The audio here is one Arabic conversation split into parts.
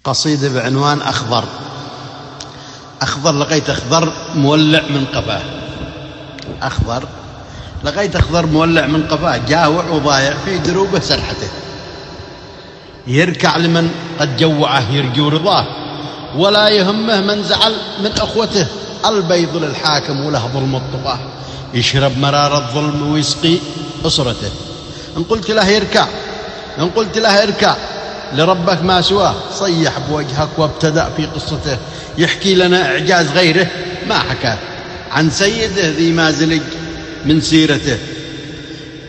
قصيدة بعنوان أخضر. أخضر لقيت أخضر مولع من قفاه. أخضر لقيت أخضر مولع من قفاه، جاوع وضايع في دروبه سلحته، يركع لمن قد جوعه يرجو رضاه، ولا يهمه من زعل من أخوته، البيض للحاكم وله ظلم الطغاة، يشرب مرار الظلم ويسقي أسرته. إن قلت له يركع، إن قلت له اركع لربك ما سواه، صيح بوجهك وابتدأ في قصته، يحكي لنا إعجاز غيره ما حكاه، عن سيده ذي ما زلج من سيرته.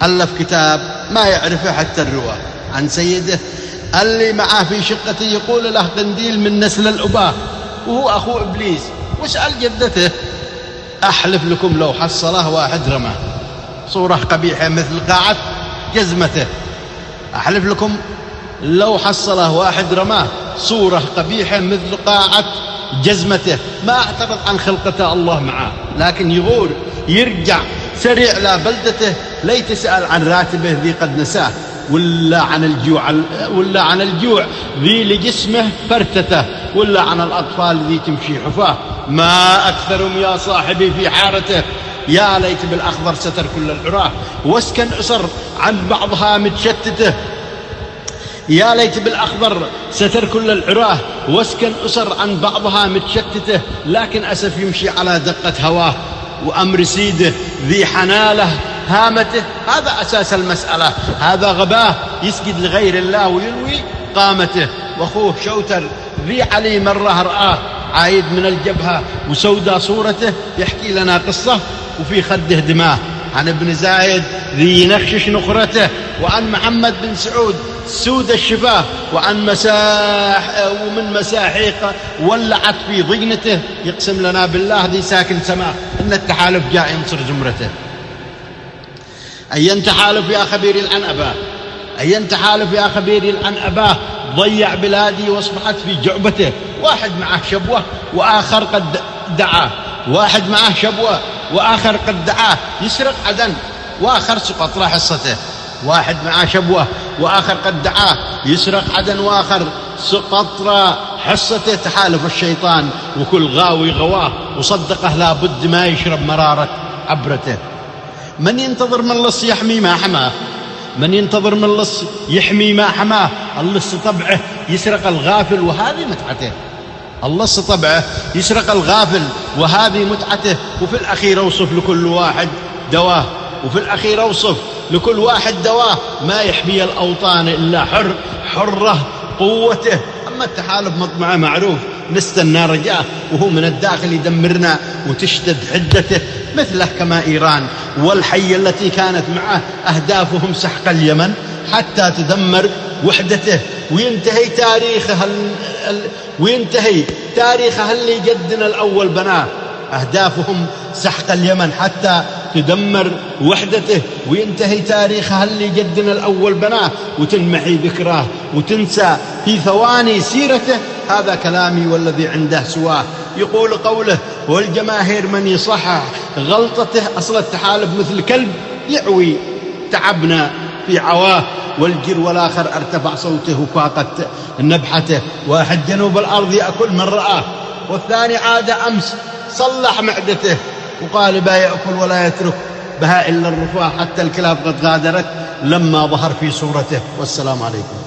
ألف كتاب ما يعرفه حتى الرواه، عن سيده اللي معاه في شقته يقول له قنديل من نسل الأباه، وهو أخو إبليس. واسأل جدته، أحلف لكم لو حصله واحد رماه، صورة قبيحة مثل قاعة جزمته. أحلف لكم لو حصله واحد رماه، صورة قبيحة مثل قاعة جزمته. ما اعترض عن خلقته الله معاه، لكن يغور يرجع سريع لا بلدته، ليت سأل عن راتبه ذي قد نساه، ولا عن الجوع ذي لجسمه فرتته، ولا عن الأطفال ذي تمشي حفاه. ما أكثرهم يا صاحبي في حارته، يا ليت بالأخضر ستر كل العراه، واسكن أسر عن بعضها متشتته. يا ليت بالأخضر ستر كل العراه، واسكن أسر عن بعضها متشتته، لكن أسف يمشي على دقة هواه، وأمر سيده ذي حناله هامته. هذا أساس المسألة، هذا غباه يسجد لغير الله ويلوي قامته. وأخوه شوتر ذي علي مرة رآه عايد من الجبهة وسودى صورته، يحكي لنا قصة وفي خده دماه، عن ابن زايد ذي ينخشش نخرته، وعن محمد بن سعود سود الشفاه، وعن ومن مساحيق ولعت في ضجنته، يقسم لنا بالله ذي ساكن سماه إن التحالف جاء ينصر زمرته. أي تحالف يا خبيري العن أباه، أي تحالف يا خبيري العن أباه، ضيع بلادي واصبحت في جعبته. واحد معه شبوة وآخر قد دعاه، واحد معه شبوة وآخر قد دعاه، يسرق عدن وآخر سقط له حصته. واحد معه شبوة وآخر قد دعاه، يسرق عدن وآخر سقط له حصته. تحالف الشيطان وكل غاوي غواه، وصدقه لابد ما يشرب مرارة عبرته. من ينتظر من اللص يحمي ما حماه، من ينتظر من اللص يحمي ما حماه. اللص طبعه يسرق الغافل وهذه متعته، اللص طبعه يسرق الغافل وهذه متعته. وفي الأخير أوصف لكل واحد دواه، وفي الأخير أوصف لكل واحد دواه، ما يحمي الأوطان إلا حره قوته. أما التحالف مطمعه معروف، نستنى رجاه، وهو من الداخل يدمرنا وتشتد حدته. مثله كما إيران والحية التي كانت معه أهدافهم سحق اليمن حتى تدمر وحدته، وينتهي تاريخها اللي جدنا الأول بناه. أهدافهم سحق اليمن حتى تدمر وحدته، وينتهي تاريخها اللي جدنا الأول بناه، وتنمحي ذكراه وتنسى في ثواني سيرته. هذا كلامي والذي عنده سواه. يقول قوله والجماهير من يصحح غلطته، أصل التحالف مثل كلب يعوي تعبنا في عواه، والجر والآخر ارتفع صوته وفاقت نبحته. واحد جنوب الأرض يأكل من رآه، والثاني عاد أمس صلح معدته، وقال با يأكل ولا يترك بها إلا الرفاه، حتى الكلاب قد غادرت لما ظهر في صورته. والسلام عليكم.